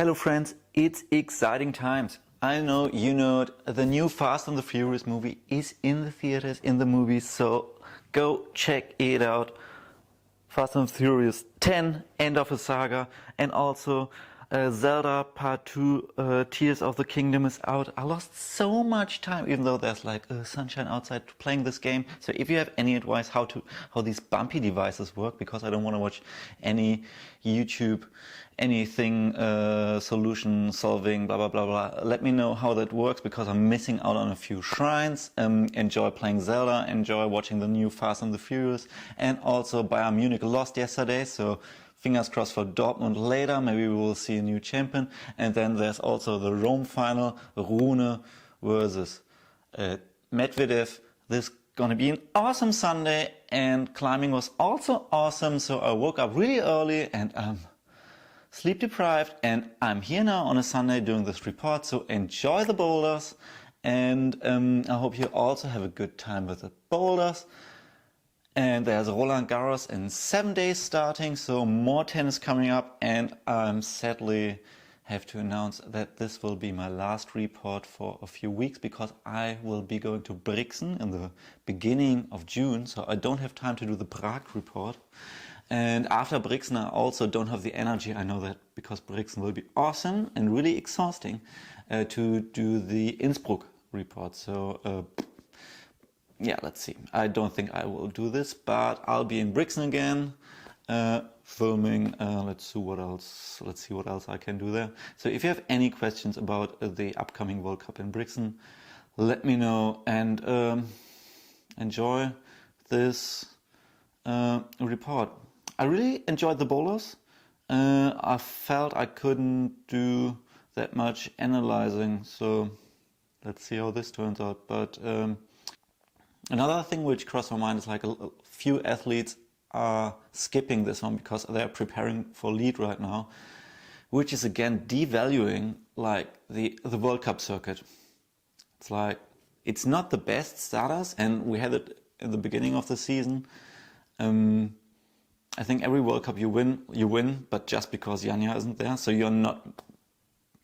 Hello friends, it's exciting times. I know you know it, the new Fast and the Furious movie is in the theaters, in the movies, so go check it out. Fast and Furious 10, End of a Saga, and also Zelda Part 2, Tears of the Kingdom is out. I lost so much time, even though there's like sunshine outside, playing this game. So if you have any advice how these bumpy devices work, because I don't want to watch any YouTube, anything solution solving, blah blah blah blah. Let me know how that works, because I'm missing out on a few shrines. Enjoy playing Zelda, enjoy watching the new Fast and the Furious, and also Bayern Munich lost yesterday, so fingers crossed for Dortmund later. Maybe we will see a new champion. And then there's also the Rome final, Rune versus Medvedev. This is gonna be an awesome Sunday, and climbing was also awesome. So I woke up really early and I'm sleep deprived, and I'm here now on a Sunday doing this report. So enjoy the boulders, and I hope you also have a good time with the boulders. And there's Roland Garros in 7 days starting, so more tennis coming up, and I'm sadly have to announce that this will be my last report for a few weeks, because I will be going to Brixen in the beginning of June, so I don't have time to do the Prague report. And after Brixen I also don't have the energy, I know that, because Brixen will be awesome and really exhausting, to do the Innsbruck report. So yeah, let's see. I don't think I will do this, but I'll be in Brixen again, filming. Let's see what else. Let's see what else I can do there. So if you have any questions about the upcoming World Cup in Brixen, let me know, and enjoy this report. I really enjoyed the boulders. I felt I couldn't do that much analyzing, so let's see how this turns out. But another thing which crossed my mind is like a few athletes are skipping this one because they're preparing for lead right now, which is again devaluing like the World Cup circuit. It's like, it's not the best starters, and we had it in the beginning of the season. I think every World Cup you win, but just because Janja isn't there, so you're not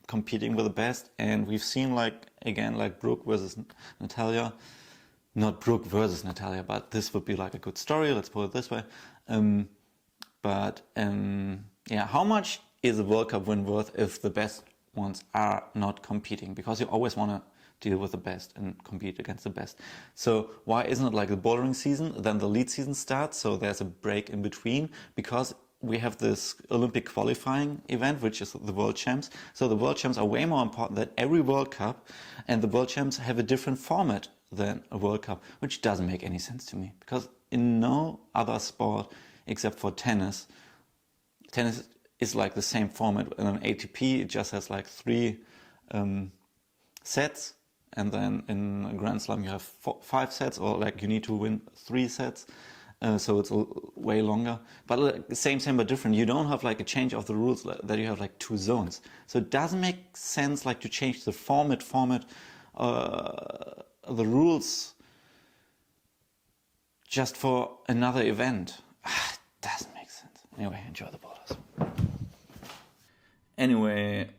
competing with the best. And we've seen like Brooke versus Natalia. Not Brooke versus Natalia, but this would be like a good story, let's put it this way. Yeah, how much is a World Cup win worth if the best ones are not competing? Because you always want to deal with the best and compete against the best. So why isn't it like the bouldering season, then the lead season starts, so there's a break in between? Because we have this Olympic qualifying event, which is the World Champs. So the World Champs are way more important than every World Cup, and the World Champs have a different format than a World Cup, which doesn't make any sense to me, because in no other sport except for tennis is like the same format. In an ATP it just has like 3 sets, and then in a Grand Slam you have 5 sets, or like you need to win 3 sets, so it's way longer. But like, same but different. You don't have like a change of the rules that you have like 2 zones, so it doesn't make sense like to change the format the rules just for another event. It doesn't make sense. Anyway, enjoy the boulders. Anyway,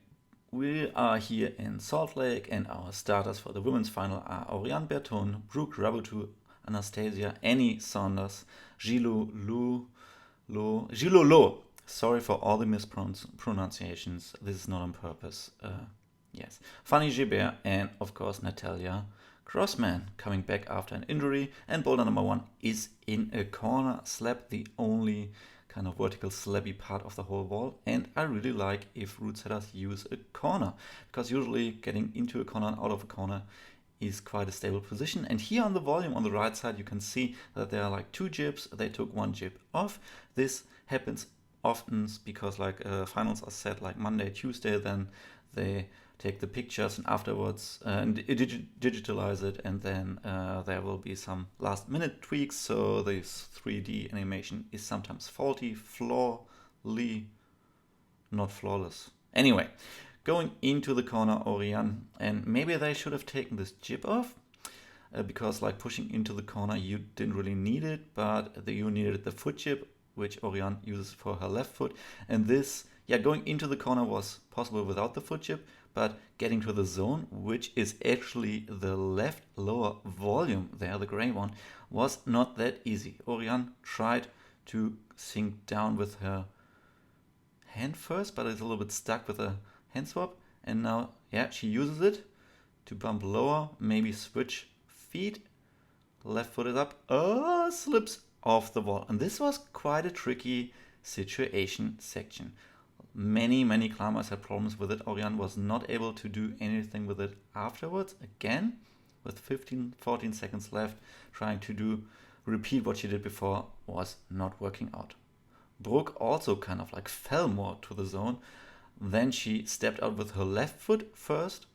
we are here in Salt Lake, and our starters for the women's final are Oriane Berton, Brooke Raboutou, Anastasia, Annie Saunders, Gilo Lo. Sorry for all the mispronunciations. This is not on purpose. Yes. Fanny Gébert, and of course Natalia Grossman, coming back after an injury. And boulder number 1 is in a corner slab, the only kind of vertical slabby part of the whole wall. And I really like if Routesetters use a corner, because usually getting into a corner and out of a corner is quite a stable position. And here on the volume on the right side you can see that there are like 2 jibs. They took 1 jib off. This happens often because like finals are set like Monday, Tuesday, then they take the pictures and afterwards digitalize it, and then there will be some last minute tweaks, so this 3D animation is sometimes faulty, not flawless. Anyway, going into the corner, Oriane, and maybe they should have taken this jib off, because like pushing into the corner you didn't really need it, but you needed the foot jib, which Oriane uses for her left foot, and this yeah, going into the corner was possible without the foot chip, but getting to the zone, which is actually the left lower volume there, the gray one, was not that easy. Oriane tried to sink down with her hand first, but it's a little bit stuck with a hand swap. And now, yeah, she uses it to bump lower, maybe switch feet. Left foot is up, slips off the wall. And this was quite a tricky situation section. Many climbers had problems with it. Oriane was not able to do anything with it afterwards. Again, with 14 seconds left, trying to repeat what she did before was not working out. Brooke also kind of like fell more to the zone. Then she stepped out with her left foot first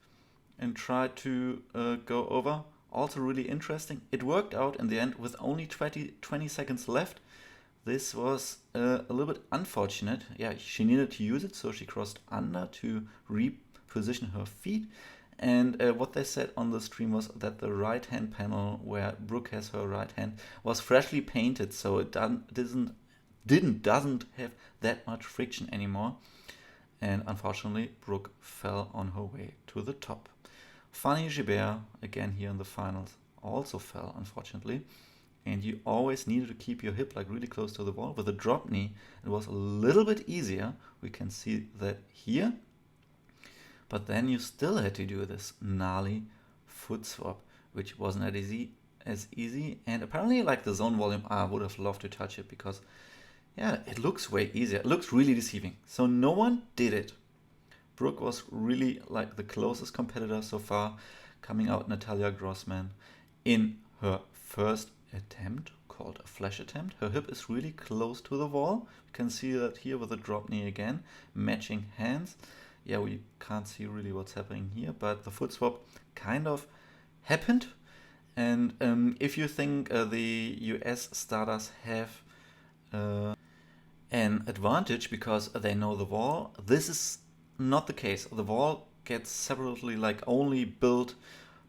and tried to go over. Also really interesting. It worked out in the end with only 20 seconds left. This was a little bit unfortunate. Yeah, she needed to use it, so she crossed under to reposition her feet. And what they said on the stream was that the right hand panel where Brooke has her right hand was freshly painted, so it doesn't have that much friction anymore. And unfortunately, Brooke fell on her way to the top. Fanny Gibert, again here in the finals, also fell, unfortunately. And you always needed to keep your hip like really close to the wall. With a drop knee, it was a little bit easier. We can see that here. But then you still had to do this gnarly foot swap, which wasn't as easy. And apparently, like the zone volume, I would have loved to touch it because, yeah, it looks way easier. It looks really deceiving. So no one did it. Brooke was really like the closest competitor so far, coming out Natalia Grossman in her first attempt, called a flash attempt. Her hip is really close to the wall. You can see that here with the drop knee again, matching hands. Yeah, we can't see really what's happening here, but the foot swap kind of happened. And if you think the US starters have an advantage because they know the wall, this is not the case. The wall gets separately like only built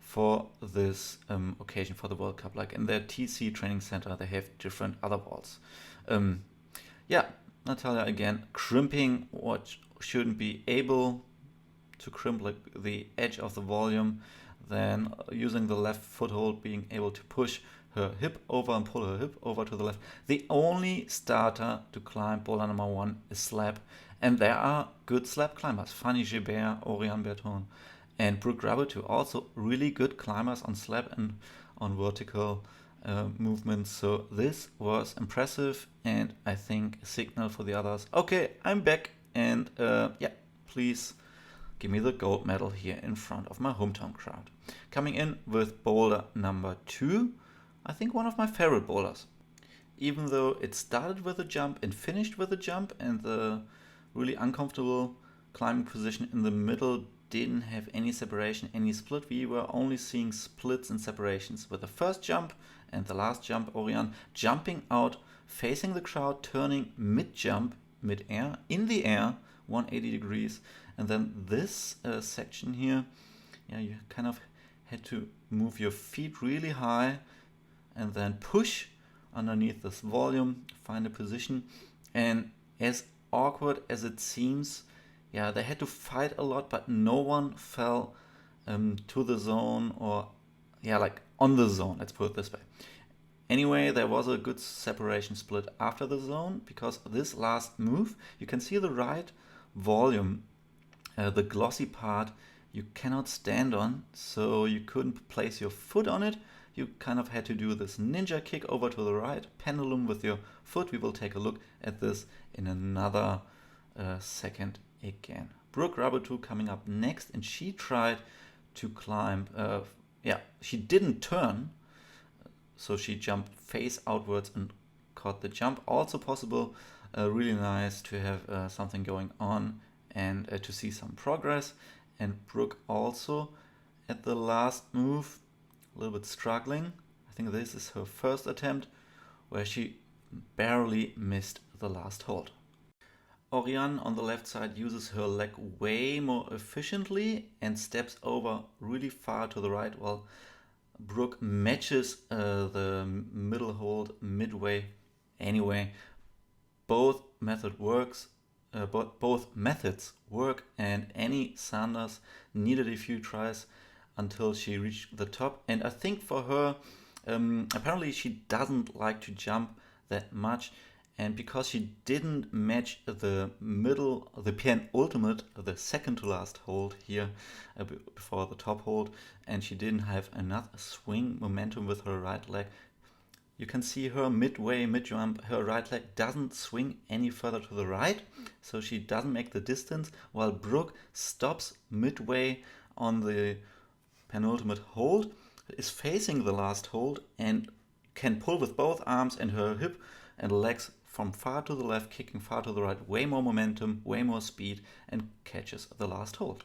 for this occasion, for the World Cup. Like in their TC training center, they have different other walls. Yeah, Natalia again crimping what shouldn't be able to crimp, like the edge of the volume, then using the left foothold, being able to push her hip over and pull her hip over to the left. The only starter to climb boulder number 1 is slab, and there are good slab climbers. Fanny Gibert, Oriane Berton, and Brooke Rabatou, also really good climbers on slab and on vertical movements. So this was impressive, and I think a signal for the others. Okay, I'm back, and yeah, please give me the gold medal here in front of my hometown crowd. Coming in with boulder number 2, I think one of my favorite boulders. Even though it started with a jump and finished with a jump, and the really uncomfortable climbing position in the middle didn't have any separation, any split. We were only seeing splits and separations with the first jump and the last jump. Oriane jumping out, facing the crowd, turning mid-jump, mid-air, in the air, 180 degrees. And then this section here, yeah, you kind of had to move your feet really high and then push underneath this volume, find a position. And as awkward as it seems, yeah, they had to fight a lot, but no one fell to the zone, or yeah, like on the zone, let's put it this way. Anyway, there was a good separation split after the zone, because this last move, you can see the right volume, the glossy part you cannot stand on, so you couldn't place your foot on it. You kind of had to do this ninja kick over to the right, pendulum with your foot. We will take a look at this in another second again. Brooke Rabatou coming up next, and she tried to climb, yeah, she didn't turn, so she jumped face outwards and caught the jump. Also possible, really nice to have something going on and to see some progress. And Brooke also at the last move, a little bit struggling. I think this is her first attempt where she barely missed the last hold. Oriane on the left side uses her leg way more efficiently and steps over really far to the right, while Brooke matches the middle hold midway. Anyway, both method works. both methods work, and Annie Sanders needed a few tries until she reached the top. And I think for her, apparently she doesn't like to jump that much, and because she didn't match the penultimate, the second to last hold here before the top hold, and she didn't have enough swing momentum with her right leg. You can see her midway, mid-jump, her right leg doesn't swing any further to the right, so she doesn't make the distance, while Brooke stops midway on the penultimate hold, is facing the last hold, and can pull with both arms and her hip and legs from far to the left, kicking far to the right, way more momentum, way more speed, and catches the last hold.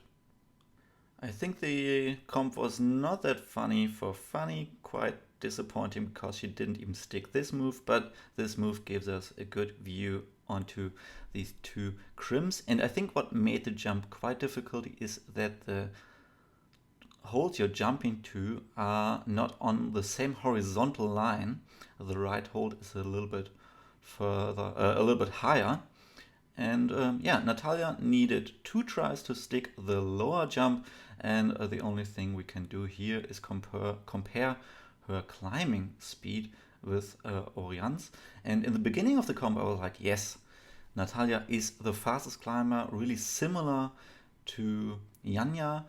I think the comp was not that funny for funny, quite disappointing because she didn't even stick this move, but this move gives us a good view onto these two crims. And I think what made the jump quite difficult is that the holds you're jumping to are not on the same horizontal line. The right hold is a little bit further, a little bit higher. And Natalia needed 2 tries to stick the lower jump, and the only thing we can do here is compare her climbing speed with Oriane's. And in the beginning of the comp, I was like, yes, Natalia is the fastest climber, really similar to Janja.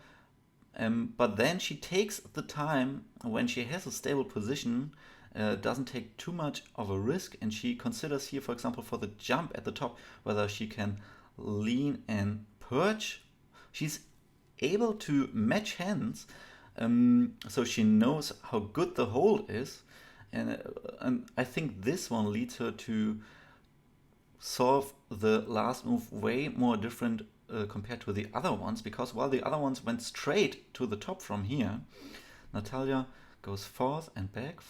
But then she takes the time when she has a stable position, doesn't take too much of a risk, and she considers here, for example, for the jump at the top, whether she can lean and perch. She's able to match hands, so she knows how good the hold is, and I think this one leads her to solve the last move way more different compared to the other ones, because while the other ones went straight to the top from here, Natalia goes forth and back,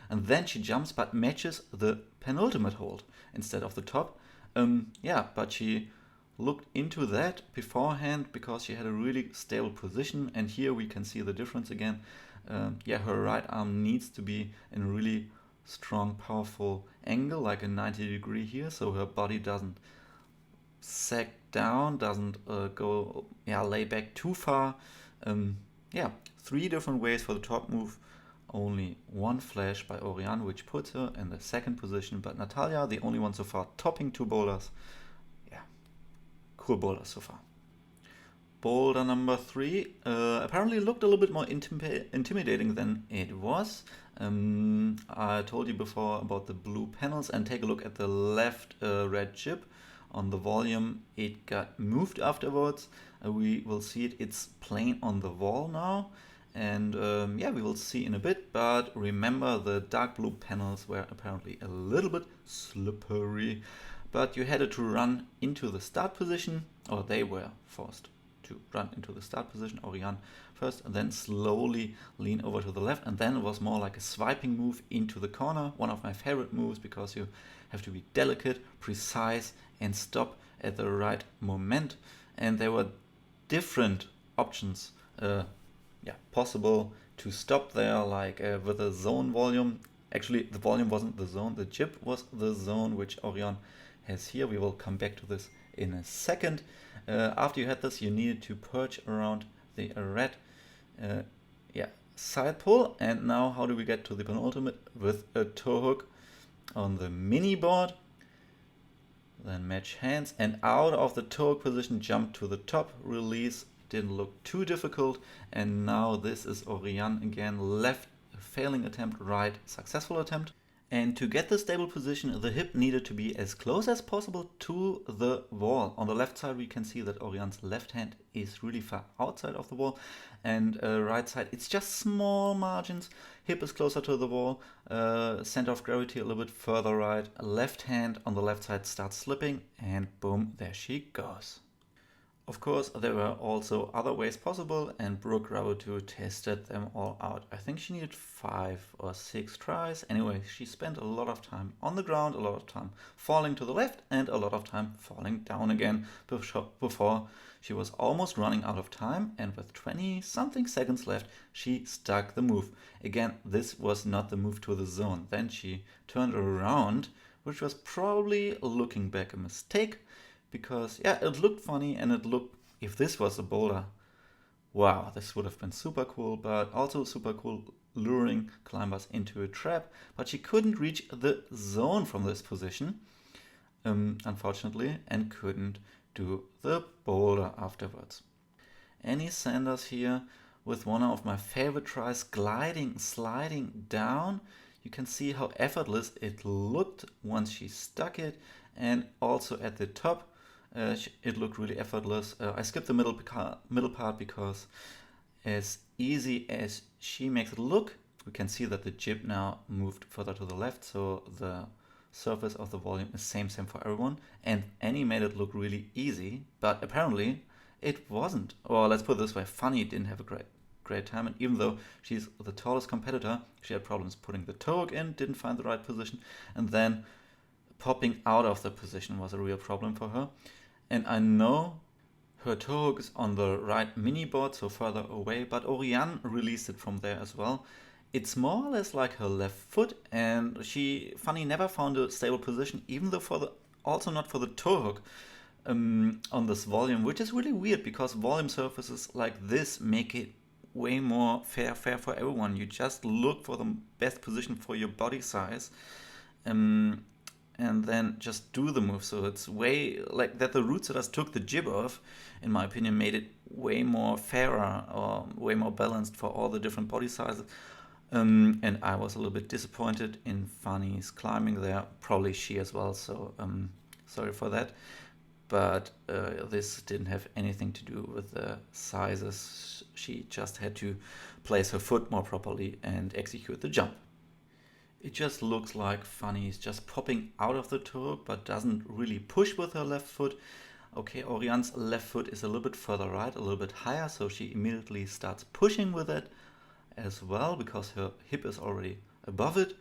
and then she jumps but matches the penultimate hold instead of the top. But she looked into that beforehand because she had a really stable position, and here we can see the difference again. Her right arm needs to be in a really strong, powerful angle, like a 90-degree here, so her body doesn't sag down, doesn't lay back too far. 3 different ways for the top move, only 1 flash by Oriane, which puts her in the second position, but Natalia, the only one so far topping 2 boulders. Cool boulders so far. Boulder number 3 apparently looked a little bit more intimidating than it was. I told you before about the blue panels, and take a look at the left red chip. On the volume, it got moved afterwards. We will see it's plain on the wall now, and we will see in a bit, but remember the dark blue panels were apparently a little bit slippery, but you had to run into the start position, or they were forced to run into the start position, Oriane first, and then slowly lean over to the left, and then it was more like a swiping move into the corner, one of my favorite moves because you have to be delicate, precise, and stop at the right moment. And there were different options possible to stop there, like with a zone volume. Actually, the volume wasn't the zone, the chip was the zone, which Oriane has here. We will come back to this in a second. After you had this, you needed to perch around the red side pull. And now how do we get to the penultimate? With a toe hook on the mini board. Then match hands, and out of the toe hook position, jump to the top, release. Didn't look too difficult. And now this is Oriane again, left failing attempt, right successful attempt. And to get the stable position, the hip needed to be as close as possible to the wall. On the left side, we can see that Oriane's left hand is really far outside of the wall. And right side, it's just small margins. Hip is closer to the wall. Center of gravity a little bit further right. Left hand on the left side starts slipping, and boom, there she goes. Of course, there were also other ways possible, and Brooke Routesetting tested them all out. I think she needed 5 or 6 tries. Anyway, she spent a lot of time on the ground, a lot of time falling to the left, and a lot of time falling down again before she was almost running out of time, and with 20-something seconds left, she stuck the move. Again, this was not the move to the zone. Then she turned around, which was probably, looking back, a mistake, because yeah, it looked funny and it looked, if this was a boulder, wow, this would have been super cool, but also super cool luring climbers into a trap. But she couldn't reach the zone from this position, unfortunately, and couldn't do the boulder afterwards. Annie Sanders here with one of my favorite tries, gliding, sliding down. You can see how effortless it looked once she stuck it, and also at the top it looked really effortless. I skipped the middle part because as easy as she makes it look, we can see that the jib now moved further to the left, so the surface of the volume is same for everyone, and Annie made it look really easy, but apparently it wasn't. Or let's put it this way, Fanny didn't have a great time, and even though she's the tallest competitor, she had problems putting the toe hook in, didn't find the right position, and then popping out of the position was a real problem for her. And I know her toe hook is on the right mini board, so further away, but Oriane released it from there as well. It's more or less like her left foot, and Fanny never found a stable position, even though also not for the toe hook on this volume, which is really weird because volume surfaces like this make it way more fair for everyone. You just look for the best position for your body size, and then just do the move. So it's way like that. The Routesetters took the jib off, in my opinion, made it way more fairer or way more balanced for all the different body sizes. And I was a little bit disappointed in Fanny's climbing there, probably she as well, so sorry for that. But this didn't have anything to do with the sizes. She just had to place her foot more properly and execute the jump. It just looks like Fanny is just popping out of the toe hook, but doesn't really push with her left foot. Okay, Oriane's left foot is a little bit further right, a little bit higher, so she immediately starts pushing with it as well because her hip is already above it.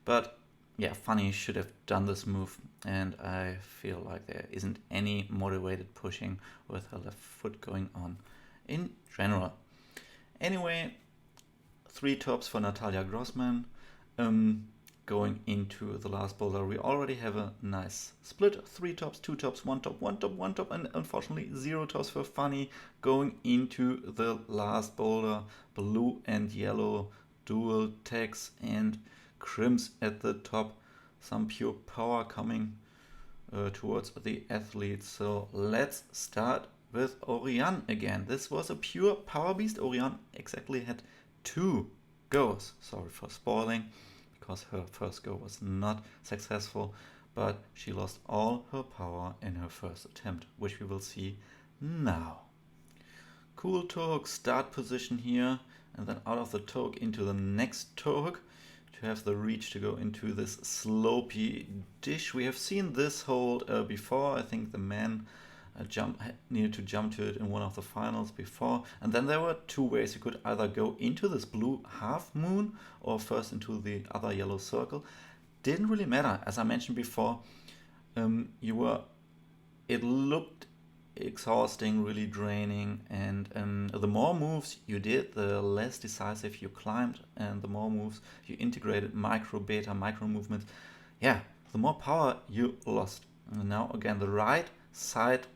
But yeah, Fanny should have done this move, and I feel like there isn't any motivated pushing with her left foot going on in general. Anyway, 3 tops for Natalia Grossman. Going into the last boulder, we already have a nice split: 3 tops, 2 tops, 1 top, 1 top, 1 top, and unfortunately 0 tops for Fanny going into the last boulder. Blue and yellow dual tags and crimps at the top. Some pure power coming towards the athletes. So let's start with Oriane again. This was a pure power beast. Oriane exactly had 2 goes. Sorry for spoiling, because her first go was not successful, but she lost all her power in her first attempt, which we will see now. Cool toe hook start position here, and then out of the toe hook into the next toe hook to have the reach to go into this slopey dish. We have seen this hold before. I think the man needed to jump to it in one of the finals before. And then there were 2 ways. You could either go into this blue half moon or first into the other yellow circle. Didn't really matter. As I mentioned before, it looked exhausting, really draining, and the more moves you did, the less decisive you climbed, and the more moves you integrated, micro, beta, micro movements, yeah, the more power you lost. And now again, the right side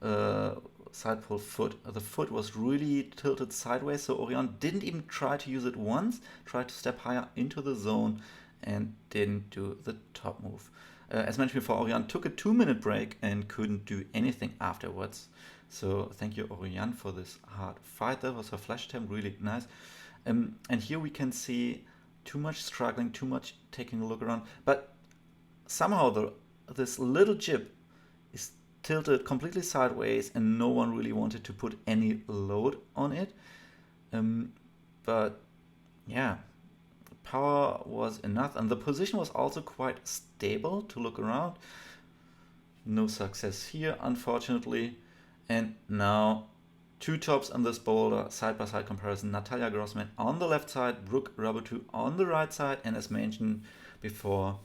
pull foot. The foot was really tilted sideways, so Oriane didn't even try to use it once, tried to step higher into the zone and didn't do the top move. As mentioned before, Oriane took a 2-minute break and couldn't do anything afterwards. So thank you, Oriane, for this hard fight. That was her flash attempt, really nice. And here we can see too much struggling, too much taking a look around. But somehow this little jib is tilted completely sideways and no one really wanted to put any load on it. But yeah, power was enough, and the position was also quite stable to look around. No success here, unfortunately. And now 2 tops on this boulder, side-by-side comparison. Natalia Grossman on the left side, Brooke Robertu on the right side, and as mentioned before,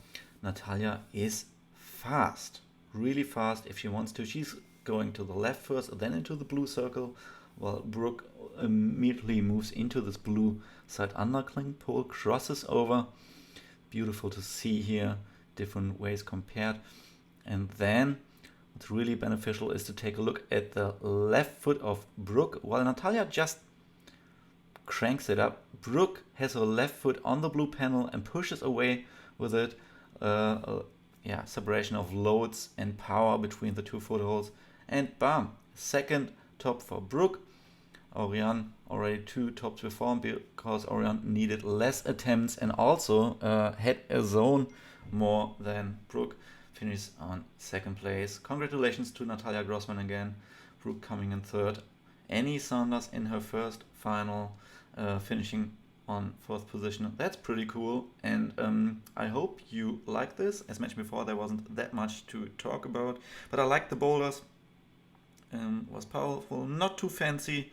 Natalia is fast, really fast if she wants to. She's going to the left first, then into the blue circle, while Brooke immediately moves into this blue side undercling pole, crosses over. Beautiful to see here, different ways compared. And then it's really beneficial is to take a look at the left foot of Brooke. While Natalia just cranks it up, Brooke has her left foot on the blue panel and pushes away with it. Separation of loads and power between the two footholds. And bam, second top for Brooke. Oriane already 2 tops before because Oriane needed less attempts and also had a zone more than Brooke. Finishes on second place. Congratulations to Natalia Grossman again. Brooke coming in third. Annie Saunders in her first final, finishing on 4th position. That's pretty cool, and I hope you like this. As mentioned before, there wasn't that much to talk about, but I like the boulders. Was powerful, not too fancy,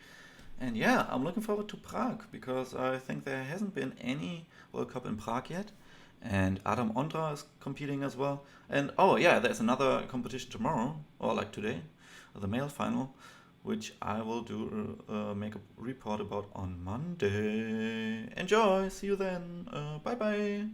and yeah, I'm looking forward to Prague because I think there hasn't been any World Cup in Prague yet, and Adam Ondra is competing as well. And oh yeah, there's another competition tomorrow, or like today, the male final, which I will do make a report about on Monday. Enjoy! See you then. Bye bye!